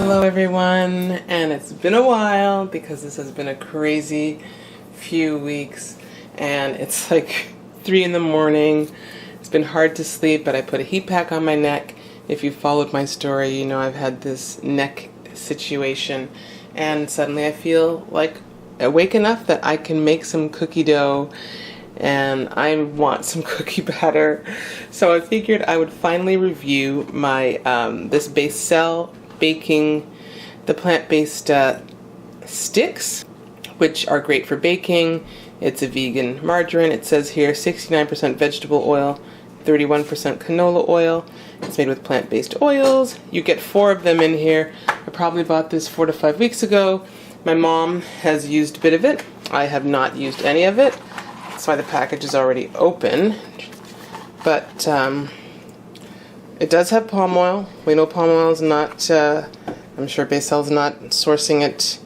Hello everyone, and it's been a while because this has been a crazy few weeks and it's like 3 in the morning. It's been hard to sleep, but I put a heat pack on my neck. If you followed my story, you know I've had this neck situation and suddenly I feel like awake enough that I can make some cookie dough and I want some cookie batter. So I figured I would finally review my this Becel baking, the plant-based sticks, which are great for baking. It's a vegan margarine. It says here 69% vegetable oil, 31% canola oil. It's made with plant-based oils. You get 4 of them in here. I probably bought this 4 to 5 weeks ago. My mom has used a bit of it. I have not used any of it. That's why the package is already open. But it does have palm oil. We know palm oil is not, I'm sure Becel's not sourcing it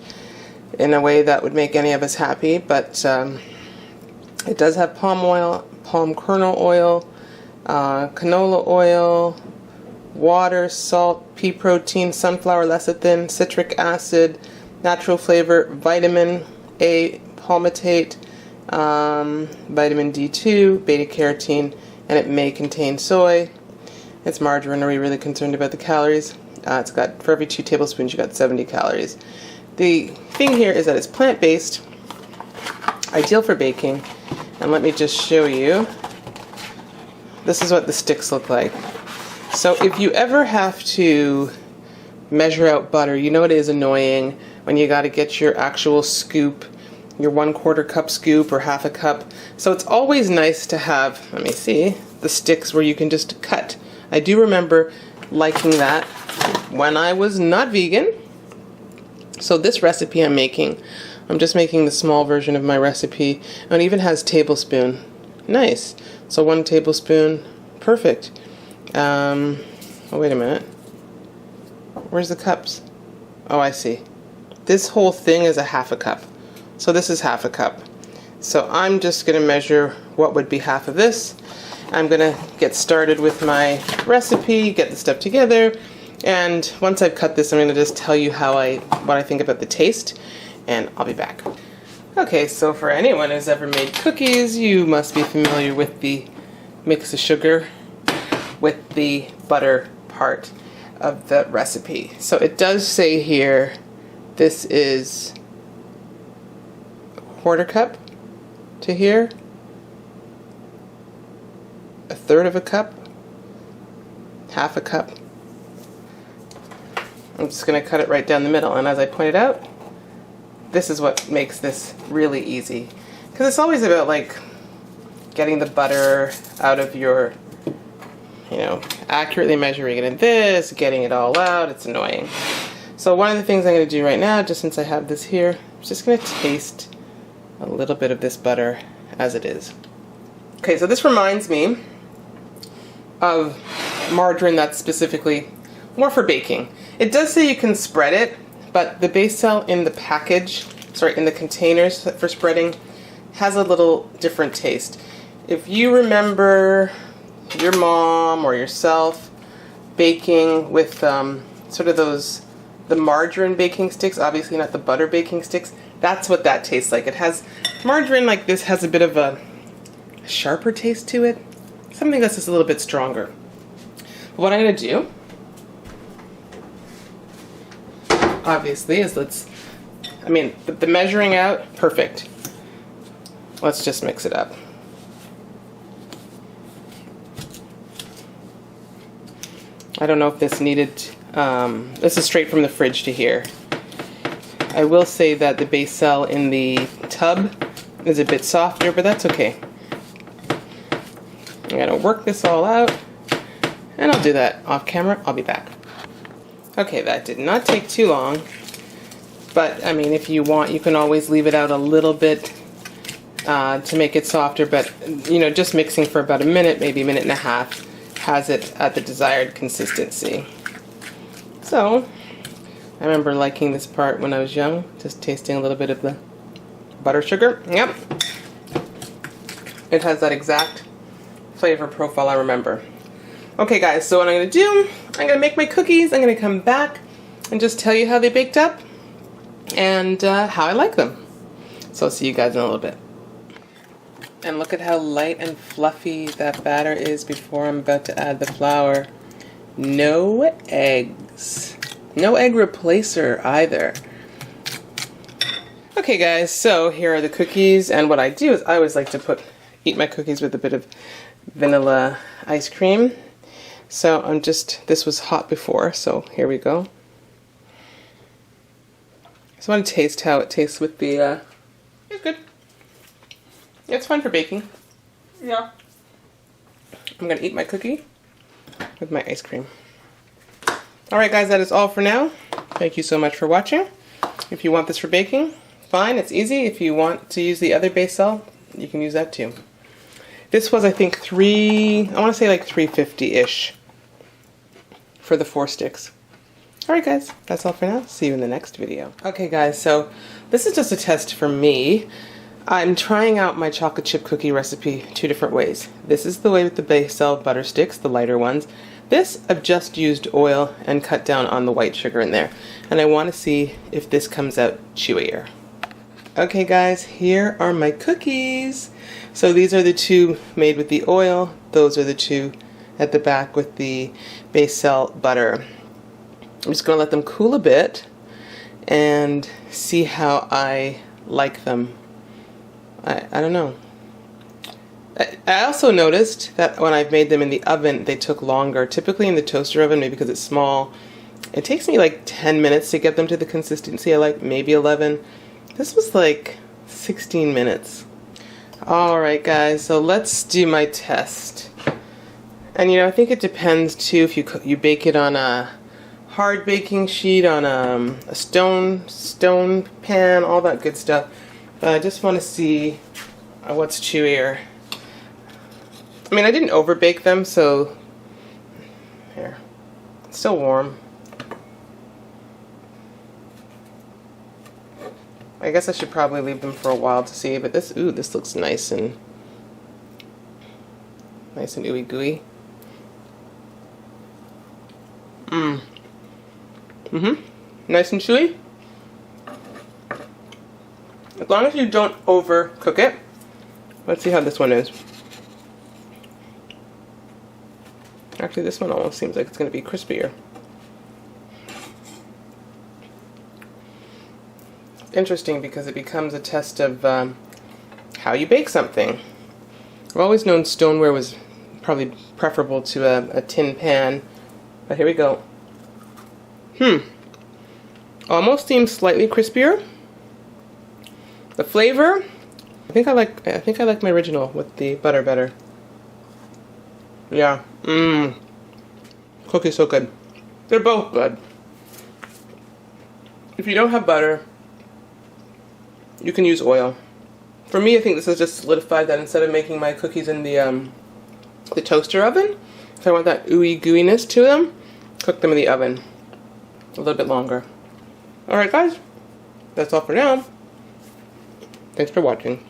in a way that would make any of us happy, but it does have palm oil, palm kernel oil, canola oil, water, salt, pea protein, sunflower lecithin, citric acid, natural flavor, vitamin A palmitate, vitamin D2, beta carotene, and it may contain soy. It's margarine. Are we really concerned about the calories? It's got, for every 2 tablespoons, you got 70 calories. The thing here is that it's plant-based, ideal for baking, and let me just show you. This is what the sticks look like. So if you ever have to measure out butter, you know it is annoying when you got to get your actual scoop, your 1/4 cup scoop or half a cup. So it's always nice to have, let me see, the sticks where you can just cut. I do remember liking that when I was not vegan. So this recipe I'm making, I'm just making the small version of my recipe, and it even has tablespoon. Nice. So 1 tablespoon, perfect. Oh, wait a minute. Where's the cups? Oh, I see. This whole thing is a half a cup. So this is half a cup. So I'm just going to measure what would be half of this. I'm going to get started with my recipe, get the stuff together, and once I've cut this, I'm going to just tell you what I think about the taste, and I'll be back. Okay, so for anyone who's ever made cookies, you must be familiar with the mix of sugar with the butter part of the recipe. So it does say here, this is 1/4 cup to here, 1/3 of a cup, half a cup. I'm just going to cut it right down the middle, and as I pointed out, this is what makes this really easy, because it's always about like getting the butter out of your, you know, accurately measuring it in this, getting it all out. It's annoying. So one of the things I'm going to do right now, just since I have this here, I'm just going to taste a little bit of this butter as it is. Okay, so this reminds me of margarine that's specifically more for baking. It does say you can spread it, but the Becel in the package, sorry, in the containers for spreading, has a little different taste. If you remember your mom or yourself baking with sort of the margarine baking sticks, obviously not the butter baking sticks, that's what that tastes like. It has, margarine like this has a bit of a sharper taste to it, something that's just a little bit stronger. What I'm going to do, obviously, is the measuring out, perfect. Let's just mix it up. I don't know if this needed, this is straight from the fridge to here. I will say that the Becel in the tub is a bit softer, but that's okay. I'm going to work this all out, and I'll do that off camera. I'll be back. Okay, that did not take too long, but I mean, if you want, you can always leave it out a little bit to make it softer, but you know, just mixing for about a minute, maybe a minute and a half, has it at the desired consistency. So, I remember liking this part when I was young, just tasting a little bit of the butter sugar. Yep, it has that exact flavor profile I remember. Okay guys, so what I'm going to do, I'm going to make my cookies, I'm going to come back, and just tell you how they baked up and how I like them. So I'll see you guys in a little bit. And look at how light and fluffy that batter is before I'm about to add the flour. No eggs. No egg replacer either. Okay guys, so here are the cookies, and what I do is I always like to eat my cookies with a bit of vanilla ice cream. So this was hot before, so here we go. Just want to taste how it tastes with the, it's good. It's fun for baking. Yeah. I'm gonna eat my cookie with my ice cream. Alright guys, that is all for now. Thank you so much for watching. If you want this for baking, fine, it's easy. If you want to use the other Becel, you can use that too. This was, I think, I want to say like $3.50-ish for the 4 sticks. Alright guys, that's all for now. See you in the next video. Okay guys, so this is just a test for me. I'm trying out my chocolate chip cookie recipe 2 different ways. This is the way with the Becel butter sticks, the lighter ones. This, I've just used oil and cut down on the white sugar in there. And I want to see if this comes out chewier. Okay guys, here are my cookies. So these are the 2 made with the oil. Those are the 2 at the back with the Becel butter. I'm just going to let them cool a bit and see how I like them. I don't know. I also noticed that when I've made them in the oven, they took longer. Typically in the toaster oven, maybe because it's small, it takes me like 10 minutes to get them to the consistency I like, maybe 11. This was like 16 minutes. Alright guys, so let's do my test. And you know, I think it depends too if you bake it on a hard baking sheet, on a stone pan, all that good stuff. But I just want to see what's chewier. I mean, I didn't over bake them, so here, it's still warm. I guess I should probably leave them for a while to see, but this looks nice and ooey gooey. Nice and chewy. As long as you don't overcook it. Let's see how this one is. Actually, this one almost seems like it's going to be crispier. Interesting because it becomes a test of how you bake something. I've always known stoneware was probably preferable to a tin pan, but here we go. Almost seems slightly crispier. The flavor, I think I like my original with the butter better. Yeah. Cookie's so good. They're both good. If you don't have butter, you can use oil. For me, I think this has just solidified that instead of making my cookies in the toaster oven, if I want that ooey gooiness to them, cook them in the oven a little bit longer. Alright guys, that's all for now. Thanks for watching.